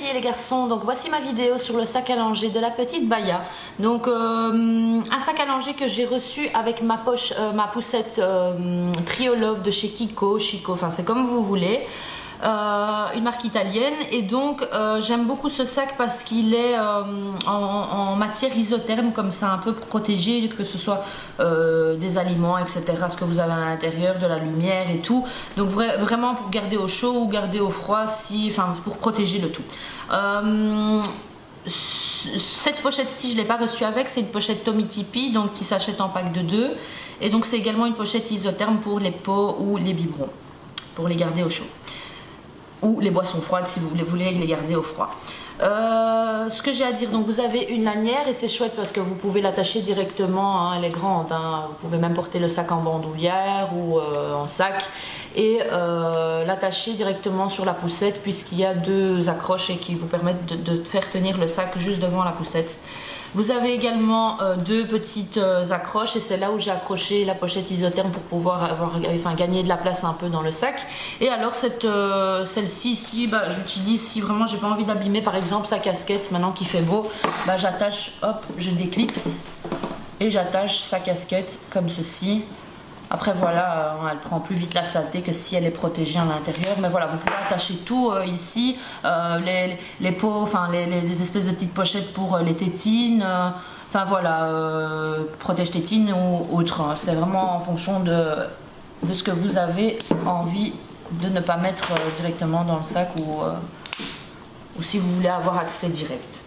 filles et les garçons, donc voici ma vidéo sur le sac à langer de la petite Baya. Donc un sac à langer que j'ai reçu avec ma poche, ma poussette Trio Love de chez Chico, enfin c'est comme vous voulez. Une marque italienne, et donc j'aime beaucoup ce sac parce qu'il est en matière isotherme, comme ça, un peu pour protéger, que ce soit des aliments, etc., ce que vous avez à l'intérieur, de la lumière et tout. Donc vraiment pour garder au chaud ou garder au froid, enfin pour protéger le tout. Cette pochette-ci, je ne l'ai pas reçue avec, c'est une pochette Tommee Tippee, donc qui s'achète en pack de 2. Et donc c'est également une pochette isotherme pour les pots ou les biberons, pour les garder au chaud. Ou les boissons froides si vous voulez les garder au froid. Ce que j'ai à dire, donc vous avez une lanière et c'est chouette parce que vous pouvez l'attacher directement, hein, elle est grande, hein, vous pouvez même porter le sac en bandoulière ou en sac et l'attacher directement sur la poussette puisqu'il y a 2 accroches et qui vous permettent de faire tenir le sac juste devant la poussette. Vous avez également 2 petites accroches et c'est là où j'ai accroché la pochette isotherme pour pouvoir gagner de la place un peu dans le sac. Et alors celle-ci ici, bah, j'utilise si vraiment j'ai pas envie d'abîmer par exemple sa casquette maintenant qu'il fait beau, bah, j'attache, hop, je déclipse et j'attache sa casquette comme ceci. Après voilà, elle prend plus vite la saleté que si elle est protégée à l'intérieur. Mais voilà, vous pouvez attacher tout ici, les pots, enfin les espèces de petites pochettes pour les tétines, enfin voilà, protège tétines ou autre. C'est vraiment en fonction de ce que vous avez envie de ne pas mettre directement dans le sac ou si vous voulez avoir accès direct.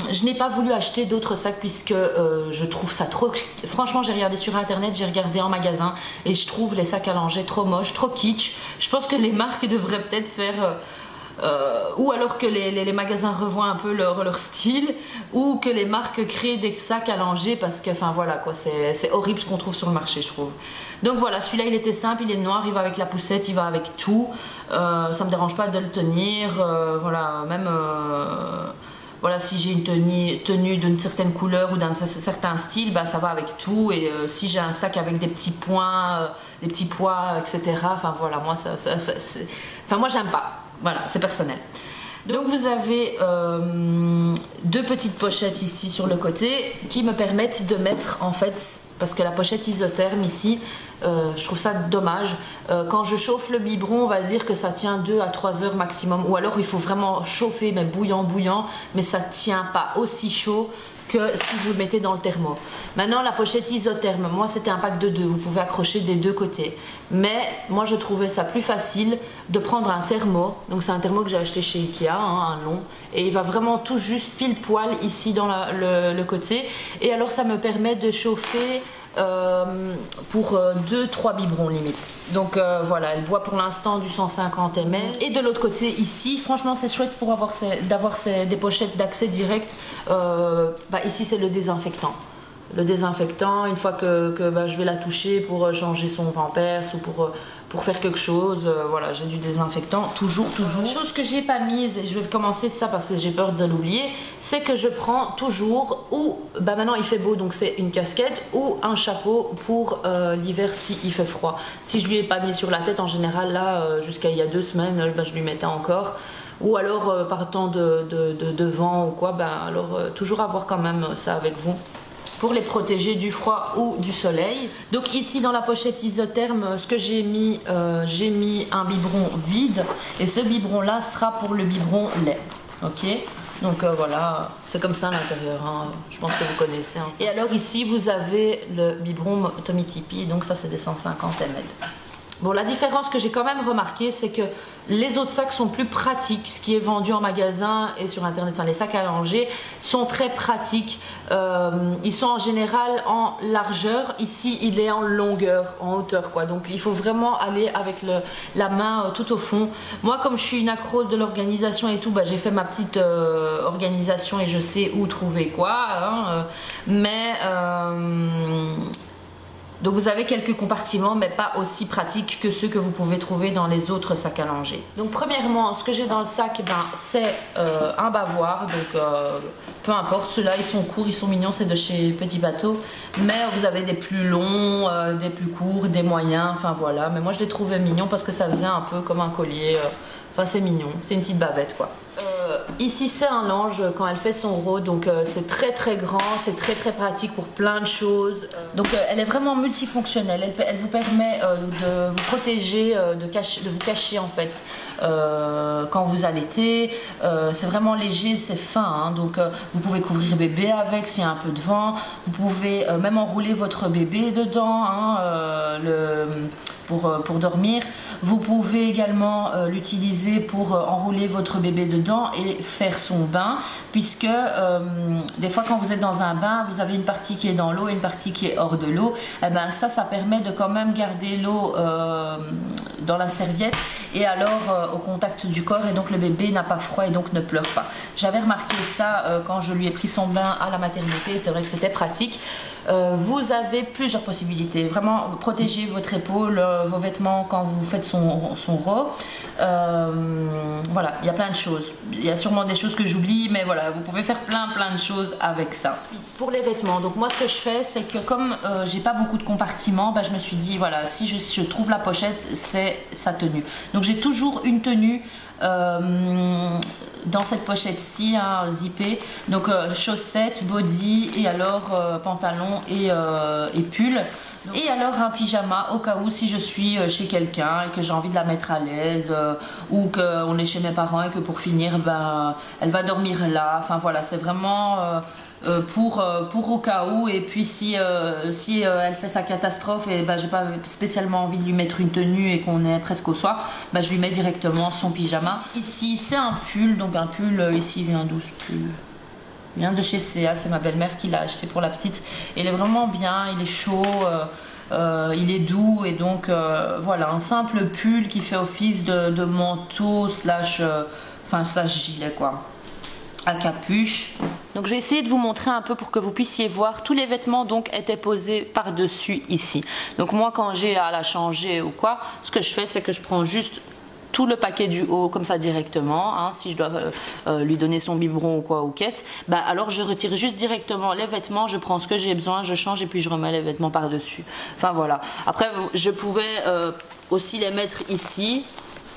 Je n'ai pas voulu acheter d'autres sacs puisque je trouve ça trop... Franchement, j'ai regardé sur internet, j'ai regardé en magasin et je trouve les sacs à langer trop moches, trop kitsch. Je pense que les marques devraient peut-être faire... ou alors que les magasins revoient un peu leur style, ou que les marques créent des sacs à langer parce que, enfin voilà quoi, c'est horrible ce qu'on trouve sur le marché, je trouve. Donc voilà, celui-là il était simple, il est noir, il va avec la poussette, il va avec tout. Ça me dérange pas de le tenir, voilà, même... Voilà, si j'ai une tenue d'une certaine couleur ou d'un certain style, bah, ça va avec tout. Et si j'ai un sac avec des petits points, des petits pois, etc. Enfin voilà, moi moi j'aime pas. Voilà, c'est personnel. Donc vous avez 2 petites pochettes ici sur le côté qui me permettent de mettre en fait, parce que la pochette isotherme ici, je trouve ça dommage. Quand je chauffe le biberon, on va dire que ça tient 2 à 3 heures maximum, ou alors il faut vraiment chauffer, mais bouillant, mais ça tient pas aussi chaud que si vous le mettez dans le thermo. Maintenant la pochette isotherme, moi c'était un pack de 2, vous pouvez accrocher des 2 côtés. Mais moi je trouvais ça plus facile de prendre un thermo, donc c'est un thermo que j'ai acheté chez Ikea, hein, un long, et il va vraiment tout juste pile poil ici dans le côté, et alors ça me permet de chauffer pour 2-3 biberons limite. Donc voilà, elle boit pour l'instant du 150 ml. Et de l'autre côté ici, franchement c'est chouette pour d'avoir des pochettes d'accès direct. Bah, ici c'est le désinfectant. Le désinfectant, une fois que bah, je vais la toucher pour changer son pampers ou pour faire quelque chose, voilà, j'ai du désinfectant, toujours. Chose que j'ai pas mise, et je vais commencer ça parce que j'ai peur de l'oublier, c'est que je prends toujours, ou bah maintenant il fait beau donc c'est une casquette, ou un chapeau pour l'hiver si il fait froid. Si je lui ai pas mis sur la tête, en général là, jusqu'à il y a 2 semaines, bah, je lui mettais encore. Ou alors partant de vent ou quoi, bah, alors toujours avoir quand même ça avec vous, pour les protéger du froid ou du soleil. Donc ici dans la pochette isotherme, ce que j'ai mis un biberon vide, et ce biberon là sera pour le biberon lait, ok. Donc voilà, c'est comme ça à l'intérieur, hein. Je pense que vous connaissez, hein, et alors ici vous avez le biberon Tommee Tippee, donc ça c'est des 150 ml. Bon, la différence que j'ai quand même remarqué, c'est que les autres sacs sont plus pratiques. Ce qui est vendu en magasin et sur internet, enfin les sacs à langer sont très pratiques. Ils sont en général en largeur. Ici, il est en longueur, en hauteur, quoi. Donc, il faut vraiment aller avec la main tout au fond. Moi, comme je suis une accro de l'organisation et tout, bah, j'ai fait ma petite organisation et je sais où trouver quoi. Hein, donc vous avez quelques compartiments, mais pas aussi pratiques que ceux que vous pouvez trouver dans les autres sacs à langer. Donc premièrement, ce que j'ai dans le sac, ben, c'est un bavoir. Donc peu importe, ceux-là ils sont courts, ils sont mignons, c'est de chez Petit Bateau. Mais vous avez des plus longs, des plus courts, des moyens, enfin voilà. Mais moi je les trouvais mignons parce que ça faisait un peu comme un collier. Enfin c'est mignon, c'est une petite bavette quoi. ici c'est un linge quand elle fait son rot, donc c'est très grand, c'est très pratique pour plein de choses. Donc elle est vraiment multifonctionnelle, elle vous permet de vous protéger, de vous cacher en fait quand vous allaitez. C'est vraiment léger, c'est fin, hein, donc vous pouvez couvrir bébé avec s'il y a un peu de vent. Vous pouvez même enrouler votre bébé dedans, hein, pour dormir. Vous pouvez également l'utiliser pour enrouler votre bébé dedans et faire son bain, puisque des fois quand vous êtes dans un bain, vous avez une partie qui est dans l'eau et une partie qui est hors de l'eau. Et ben ça permet de quand même garder l'eau dans la serviette et alors au contact du corps, et donc le bébé n'a pas froid et donc ne pleure pas. J'avais remarqué ça quand je lui ai pris son bain à la maternité, c'est vrai que c'était pratique. Vous avez plusieurs possibilités, vraiment protéger votre épaule, vos vêtements quand vous faites son rot. Voilà, il y a plein de choses, il y a sûrement des choses que j'oublie, mais voilà, vous pouvez faire plein de choses avec ça. Pour les vêtements, donc moi ce que je fais, c'est que comme j'ai pas beaucoup de compartiments, je me suis dit voilà, si je trouve la pochette, c'est sa tenue. Donc j'ai toujours une tenue dans cette pochette-ci, hein, zippée, donc chaussettes, body et alors pantalon et pull. Et alors un pyjama au cas où si je suis chez quelqu'un et que j'ai envie de la mettre à l'aise, ou qu'on est chez mes parents et que pour finir elle va dormir là. Enfin voilà, c'est vraiment pour au cas où. Et puis si elle fait sa catastrophe et j'ai pas spécialement envie de lui mettre une tenue et qu'on est presque au soir, je lui mets directement son pyjama. Ici c'est un pull, donc un pull ici vient d'où ce pull? Il vient de chez CA, c'est ma belle-mère qui l'a acheté pour la petite. Il est vraiment bien, il est chaud, il est doux, et donc voilà, un simple pull qui fait office de manteau slash gilet quoi, à capuche. Donc je vais essayer de vous montrer un peu pour que vous puissiez voir. Tous les vêtements donc étaient posés par-dessus ici. Donc moi quand j'ai à la changer ou quoi, ce que je fais c'est que je prends juste tout le paquet du haut comme ça directement, hein, si je dois lui donner son biberon ou quoi ou qu'est-ce, alors je retire juste directement les vêtements, je prends ce que j'ai besoin, je change et puis je remets les vêtements par dessus. Enfin voilà, après je pouvais aussi les mettre ici,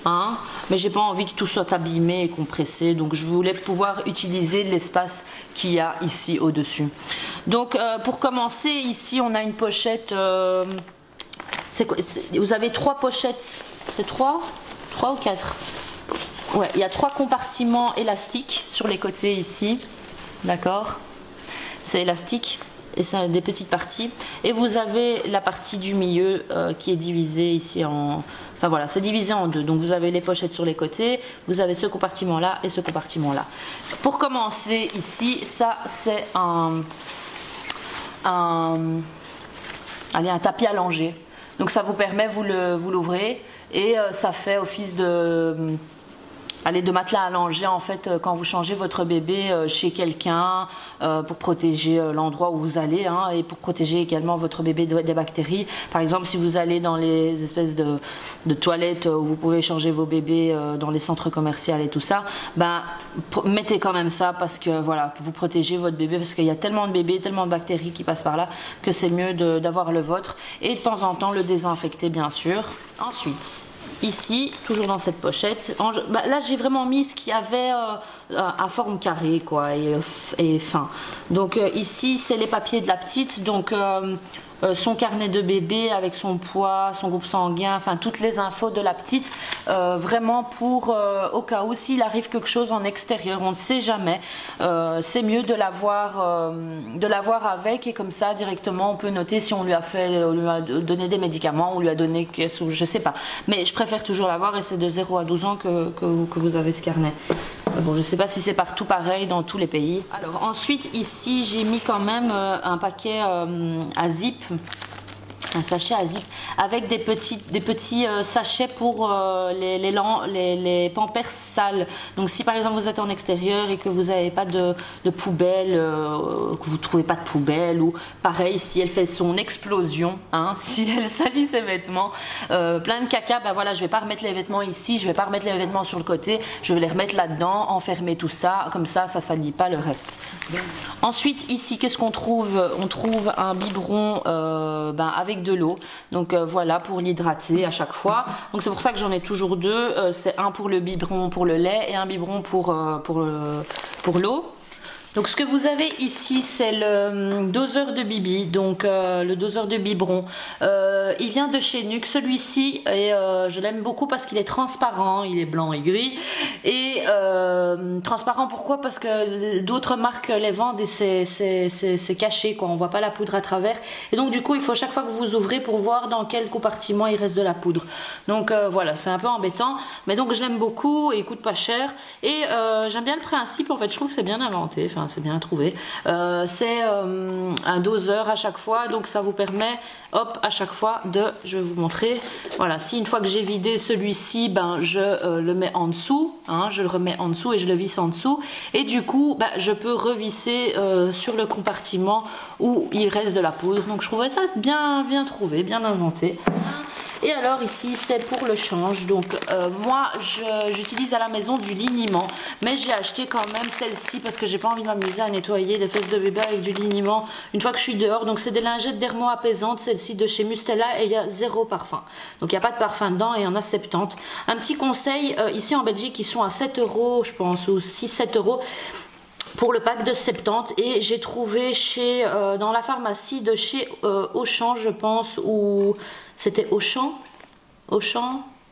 hein, mais j'ai pas envie que tout soit abîmé et compressé, donc je voulais pouvoir utiliser l'espace qu'il y a ici au dessus. Donc pour commencer, ici on a une pochette, vous avez 3 pochettes, c'est 3 ou 4? Ouais, il y a 3 compartiments élastiques sur les côtés ici, d'accord, c'est élastique et c'est des petites parties, et vous avez la partie du milieu qui est divisée ici en, enfin voilà, c'est divisé en deux. Donc vous avez les pochettes sur les côtés, vous avez ce compartiment là et ce compartiment là. Pour commencer ici, ça c'est un tapis allongé, donc ça vous permet, vous l'ouvrez et ça fait office de matelas allongé en fait quand vous changez votre bébé chez quelqu'un, pour protéger l'endroit où vous allez, hein, et pour protéger également votre bébé des bactéries. Par exemple, si vous allez dans les espèces de toilettes où vous pouvez changer vos bébés dans les centres commerciaux et tout ça, mettez quand même ça, parce que voilà, vous protégez votre bébé, parce qu'il y a tellement de bébés, tellement de bactéries qui passent par là, que c'est mieux d'avoir le vôtre, et de temps en temps le désinfecter bien sûr. Ensuite, ici, toujours dans cette pochette, là j'ai vraiment mis ce qu'il y avait à forme carrée quoi, et fin. Donc ici c'est les papiers de la petite, donc son carnet de bébé avec son poids, son groupe sanguin, enfin toutes les infos de la petite, vraiment pour au cas où s'il arrive quelque chose en extérieur, on ne sait jamais, c'est mieux de l'avoir avec, et comme ça directement on peut noter si on lui a donné des médicaments, on lui a donné, je sais pas, mais je préfère toujours l'avoir, et c'est de 0 à 12 ans que vous avez ce carnet. Bon, je sais pas si c'est partout pareil dans tous les pays. Alors ensuite ici j'ai mis quand même un paquet à zip, un sachet à zip avec des petits sachets pour les pampers sales. Donc si par exemple vous êtes en extérieur et que vous n'avez pas de poubelle, que vous trouvez pas de poubelle, ou pareil si elle fait son explosion, hein, si elle salit ses vêtements, plein de caca, voilà, je vais pas remettre les vêtements ici, je vais pas remettre les vêtements sur le côté, je vais les remettre là-dedans, enfermer tout ça, comme ça salit pas le reste. Ensuite ici qu'est-ce qu'on trouve? On trouve un biberon avec avec de l'eau. Donc voilà, pour l'hydrater à chaque fois. Donc c'est pour ça que j'en ai toujours deux. C'est un pour le biberon pour le lait et un biberon pour l'eau. Donc ce que vous avez ici, c'est le doseur de bibi, donc le doseur de biberon. Il vient de chez Nuc, celui-ci, et je l'aime beaucoup parce qu'il est transparent, il est blanc et gris. Et transparent pourquoi? Parce que d'autres marques les vendent et c'est caché, quoi. On voit pas la poudre à travers. Et donc du coup, il faut chaque fois que vous ouvrez pour voir dans quel compartiment il reste de la poudre. Donc voilà, c'est un peu embêtant. Mais donc je l'aime beaucoup et il coûte pas cher. Et j'aime bien le principe, en fait, je trouve que c'est bien inventé. Enfin, c'est bien trouvé. C'est un doseur à chaque fois, donc ça vous permet, hop, à chaque fois de, je vais vous montrer, voilà, si une fois que j'ai vidé celui-ci, ben je le mets en dessous, hein, je le remets en dessous et je le visse en dessous, et du coup, ben, je peux revisser sur le compartiment où il reste de la poudre. Donc je trouvais ça bien trouvé, bien inventé. Et alors ici c'est pour le change, donc moi j'utilise à la maison du liniment, mais j'ai acheté quand même celle-ci parce que j'ai pas envie de m'amuser à nettoyer les fesses de bébé avec du liniment une fois que je suis dehors. Donc c'est des lingettes dermo apaisantes, celle-ci de chez Mustela, et il y a 0 parfum, donc il n'y a pas de parfum dedans et il y en a 70. Un petit conseil, ici en Belgique ils sont à 7 € je pense, ou 6-7 € pour le pack de 70, et j'ai trouvé chez dans la pharmacie de chez Auchan, je pense, ou c'était Auchan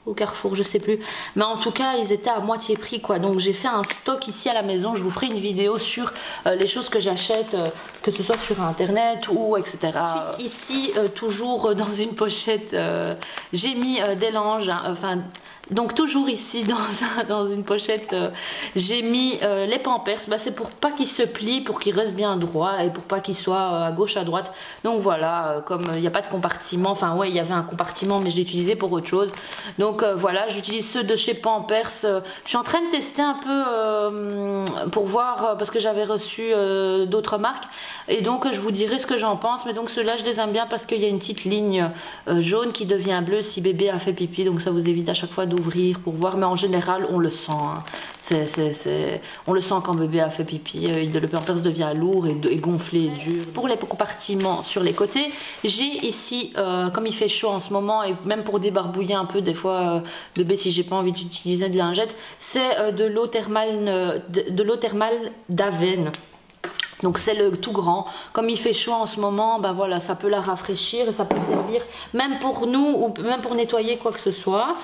ou Carrefour, je sais plus, mais en tout cas ils étaient à moitié prix, quoi. Donc j'ai fait un stock ici à la maison. Je vous ferai une vidéo sur les choses que j'achète, que ce soit sur internet ou etc. Ensuite ici toujours dans une pochette, j'ai mis des langes, hein, enfin donc toujours ici dans une pochette, j'ai mis les Pampers. Bah, c'est pour pas qu'ils se plient, pour qu'ils restent bien droits et pour pas qu'ils soient à gauche à droite. Donc voilà, comme il n'y a pas de compartiment, enfin ouais il y avait un compartiment mais je l'ai utilisé pour autre chose. Donc voilà, j'utilise ceux de chez Pampers. Je suis en train de tester un peu pour voir, parce que j'avais reçu d'autres marques, et donc je vous dirai ce que j'en pense. Mais donc ceux-là je les aime bien parce qu'il y a une petite ligne jaune qui devient bleue si bébé a fait pipi, donc ça vous évite à chaque fois d'ouvrir pour voir, mais en général on le sent, hein. On le sent quand bébé a fait pipi, le Pampers devient lourd et gonflé et dur. Pour les compartiments sur les côtés, j'ai ici, comme il fait chaud en ce moment, et même pour débarbouiller un peu des fois bébé si j'ai pas envie d'utiliser de lingette, c'est de l'eau thermale d'Aven. Donc c'est le tout grand. Comme il fait chaud en ce moment, ben voilà, ça peut la rafraîchir et ça peut servir même pour nous ou même pour nettoyer quoi que ce soit.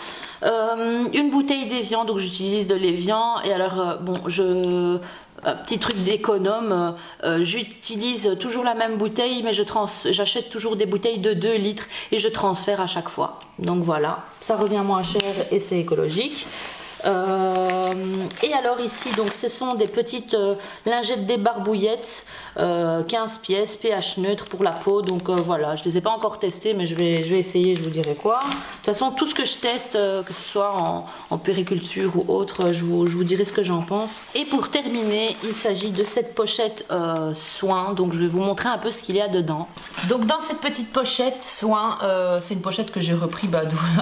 Une bouteille d'évian, donc j'utilise de l'évian. Et alors bon, petit truc d'économe, j'utilise toujours la même bouteille, mais j'achète toujours des bouteilles de 2 litres et je transfère à chaque fois. Donc voilà, ça revient moins cher et c'est écologique. Et alors ici, donc ce sont des petites lingettes débarbouillettes, 15 pièces, pH neutre pour la peau. Donc voilà, je les ai pas encore testées, mais je vais essayer, je vous dirai quoi. De toute façon, tout ce que je teste, que ce soit en périculture ou autre, je vous dirai ce que j'en pense. Et pour terminer, il s'agit de cette pochette soin. Donc je vais vous montrer un peu ce qu'il y a dedans. Donc dans cette petite pochette soin, c'est une pochette que j'ai repris,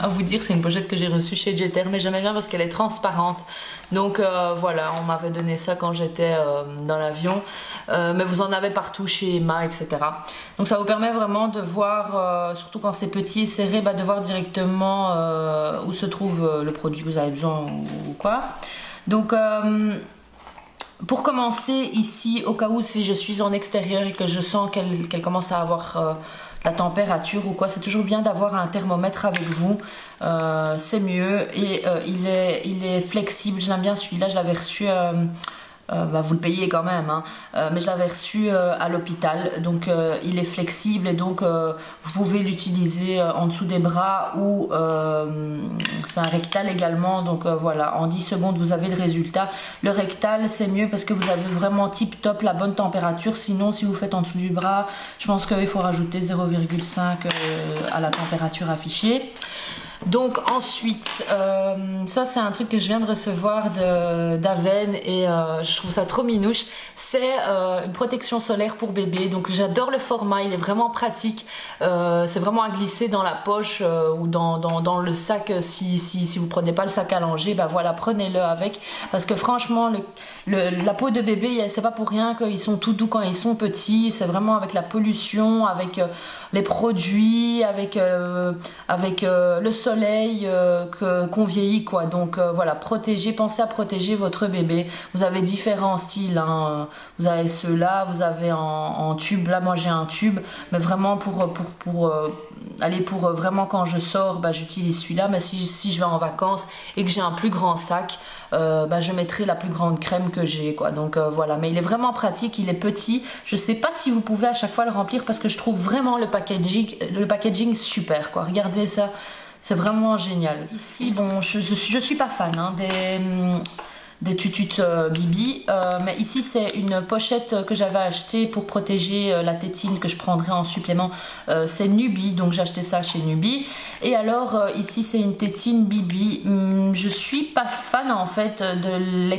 à vous dire, c'est une pochette que j'ai reçue chez Jeter, mais j'aimais bien parce qu'elle est transparente. Donc voilà, on m'avait donné ça quand j'étais dans l'avion, mais vous en avez partout chez Emma, etc. Donc ça vous permet vraiment de voir, surtout quand c'est petit et serré, de voir directement où se trouve le produit que vous avez besoin ou quoi. Donc pour commencer ici, au cas où si je suis en extérieur et que je sens qu'elle commence à avoir la température ou quoi, c'est toujours bien d'avoir un thermomètre avec vous, c'est mieux. Et il est flexible, j'aime bien celui-là, je l'avais reçu, vous le payez quand même, hein, mais je l'avais reçu à l'hôpital, donc il est flexible et donc vous pouvez l'utiliser en dessous des bras ou c'est un rectal également. Donc voilà, en 10 secondes vous avez le résultat. Le rectal c'est mieux parce que vous avez vraiment tip top la bonne température. Sinon si vous faites en dessous du bras, je pense qu'il faut rajouter 0,5 à la température affichée. Donc ensuite, ça c'est un truc que je viens de recevoir d'Aven et je trouve ça trop minouche. C'est une protection solaire pour bébé. Donc j'adore le format, il est vraiment pratique. C'est vraiment à glisser dans la poche ou dans le sac. Si vous prenez pas le sac à langer, bah voilà, prenez-le avec. Parce que franchement, la peau de bébé, c'est pas pour rien qu'ils sont tout doux quand ils sont petits. C'est vraiment avec la pollution, avec les produits, avec le soleil qu'on vieillit quoi. Donc voilà, pensez à protéger votre bébé. Vous avez différents styles, hein. Vous avez ceux-là, vous avez en tube. Là moi j'ai un tube, mais vraiment pour vraiment quand je sors, bah, j'utilise celui-là. Mais si je vais en vacances et que j'ai un plus grand sac, bah, je mettrai la plus grande crème que j'ai quoi. Donc voilà, mais il est vraiment pratique, il est petit. Je sais pas si vous pouvez à chaque fois le remplir parce que je trouve vraiment le packaging super quoi. Regardez ça, c'est vraiment génial. Ici bon, je suis pas fan hein, des tututes Bibi, mais ici c'est une pochette que j'avais achetée pour protéger la tétine que je prendrai en supplément. C'est Nubi, donc j'ai acheté ça chez Nubi. Et alors ici c'est une tétine Bibi. Je suis pas fan en fait de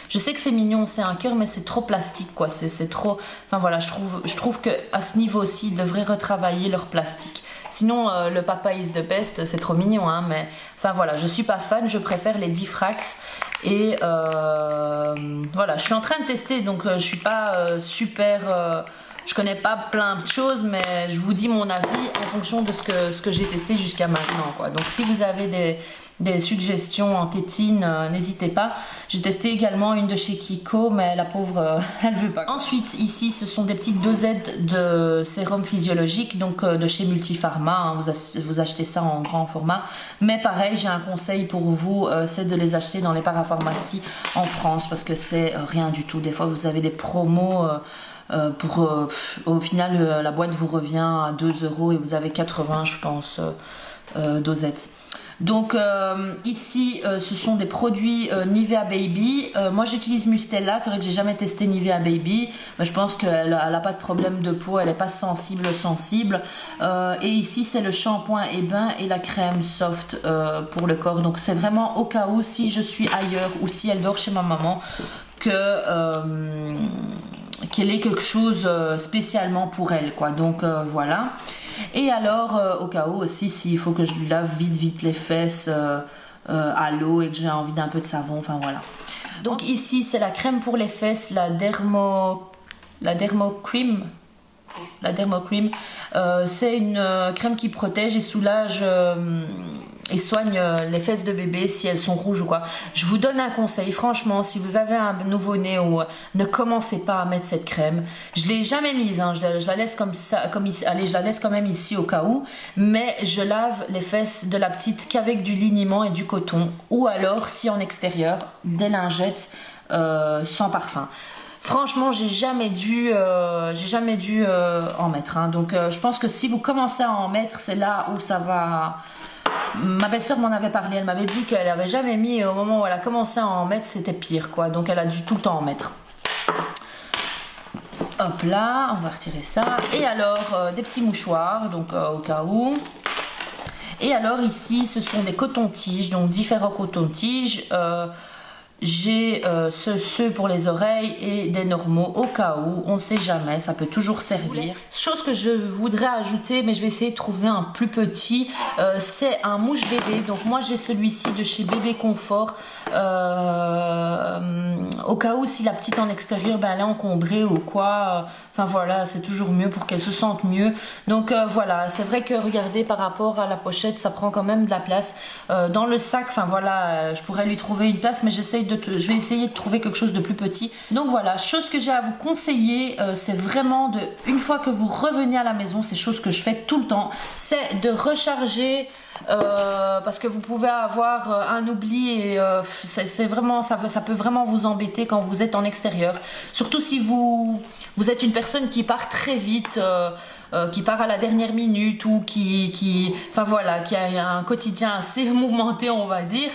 je sais que c'est mignon, c'est un cœur, mais c'est trop plastique quoi, c'est trop, enfin voilà, je trouve que à ce niveau-ci ils devraient retravailler leur plastique. Sinon le Papa is the best, c'est trop mignon hein, mais enfin voilà, je suis pas fan, je préfère les Diffrax. Et voilà, je suis en train de tester, donc je suis pas super je connais pas plein de choses, mais je vous dis mon avis en fonction de ce que j'ai testé jusqu'à maintenant quoi. Donc si vous avez des suggestions en tétine, n'hésitez pas. J'ai testé également une de chez Kiko, mais la pauvre, elle veut pas. Ensuite, ici, ce sont des petites dosettes de sérum physiologique, donc de chez Multipharma. Hein, vous achetez ça en grand format. Mais pareil, j'ai un conseil pour vous, c'est de les acheter dans les parapharmacies en France, parce que c'est rien du tout. Des fois, vous avez des promos... au final, la boîte vous revient à 2 € et vous avez 80, je pense, dosettes. Donc ici ce sont des produits Nivea Baby. Moi j'utilise Mustela, c'est vrai que j'ai jamais testé Nivea Baby, mais je pense qu'elle n'a pas de problème de peau, elle n'est pas sensible. Et ici c'est le shampoing Ebin et la crème soft pour le corps. Donc c'est vraiment au cas où si je suis ailleurs ou si elle dort chez ma maman qu'elle ait quelque chose spécialement pour elle quoi. Donc voilà. Et alors au cas où aussi s'il faut que je lui lave vite les fesses à l'eau et que j'ai envie d'un peu de savon, enfin voilà. Donc ici c'est la crème pour les fesses, la Dermo Cream. C'est une crème qui protège et soulage et soigne les fesses de bébé si elles sont rouges ou quoi. Je vous donne un conseil, franchement, si vous avez un nouveau-né ou ne commencez pas à mettre cette crème. Je l'ai jamais mise, hein, je la laisse comme ça, allez, je la laisse quand même ici au cas où, mais je lave les fesses de la petite qu'avec du liniment et du coton, ou alors si en extérieur, des lingettes sans parfum. Franchement, j'ai jamais dû en mettre. Hein. Donc, je pense que si vous commencez à en mettre, c'est là où ça va. Ma belle-sœur m'en avait parlé. Elle m'avait dit qu'elle avait jamais mis. Et au moment où elle a commencé à en mettre, c'était pire, quoi. Donc, elle a dû tout le temps en mettre. Hop là, on va retirer ça. Et alors, des petits mouchoirs, donc au cas où. Et alors ici, ce sont des cotons-tiges, donc différents cotons-tiges. J'ai ceux pour les oreilles et des normaux au cas où, on ne sait jamais, ça peut toujours servir. Chose que je voudrais ajouter, mais je vais essayer de trouver un plus petit, c'est un mouche bébé. Donc moi j'ai celui-ci de chez Bébé Confort, au cas où si la petite en extérieur, ben, elle est encombrée ou quoi, enfin voilà, c'est toujours mieux pour qu'elle se sente mieux. Donc voilà, c'est vrai que regardez par rapport à la pochette, ça prend quand même de la place. Dans le sac, enfin voilà, je pourrais lui trouver une place, mais je vais essayer de trouver quelque chose de plus petit. Donc voilà, chose que j'ai à vous conseiller, c'est vraiment une fois que vous revenez à la maison, c'est chose que je fais tout le temps, c'est de recharger parce que vous pouvez avoir un oubli et c'est vraiment, ça peut vraiment vous embêter quand vous êtes en extérieur. Surtout si vous êtes une personne qui part très vite, qui part à la dernière minute ou enfin voilà, qui a un quotidien assez mouvementé, on va dire.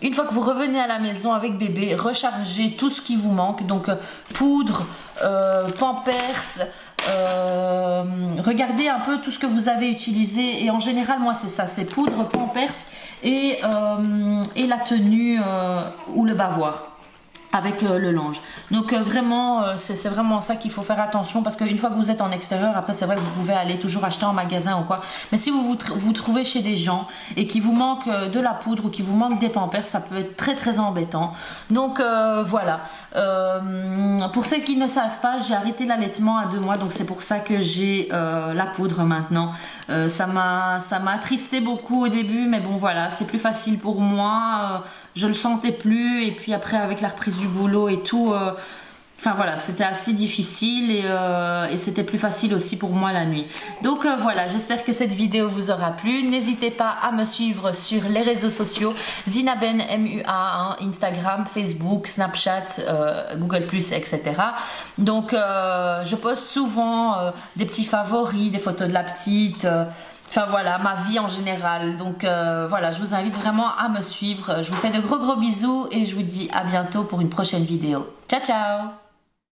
Une fois que vous revenez à la maison avec bébé, rechargez tout ce qui vous manque, donc poudre, Pampers, regardez un peu tout ce que vous avez utilisé, et en général moi c'est ça, c'est poudre, Pampers et la tenue ou le bavoir avec le linge. Donc vraiment, c'est vraiment ça qu'il faut faire attention, parce qu'une fois que vous êtes en extérieur, après c'est vrai que vous pouvez aller toujours acheter en magasin ou quoi, mais si vous trouvez chez des gens et qu'il vous manque de la poudre ou qu'il vous manque des Pampers, ça peut être très très embêtant. Donc voilà, pour celles qui ne savent pas, j'ai arrêté l'allaitement à 2 mois, donc c'est pour ça que j'ai la poudre maintenant. Ça m'a attristé beaucoup au début, mais bon voilà, c'est plus facile pour moi, je le sentais plus, et puis après avec la reprise du boulot et tout, enfin voilà, c'était assez difficile, et c'était plus facile aussi pour moi la nuit. Donc voilà, j'espère que cette vidéo vous aura plu. N'hésitez pas à me suivre sur les réseaux sociaux, Zinaben MUA, hein, Instagram, Facebook, Snapchat, Google+, etc. Donc je poste souvent des petits favoris, des photos de la petite, enfin voilà, ma vie en général. Donc voilà, je vous invite vraiment à me suivre. Je vous fais de gros bisous et je vous dis à bientôt pour une prochaine vidéo. Ciao ciao!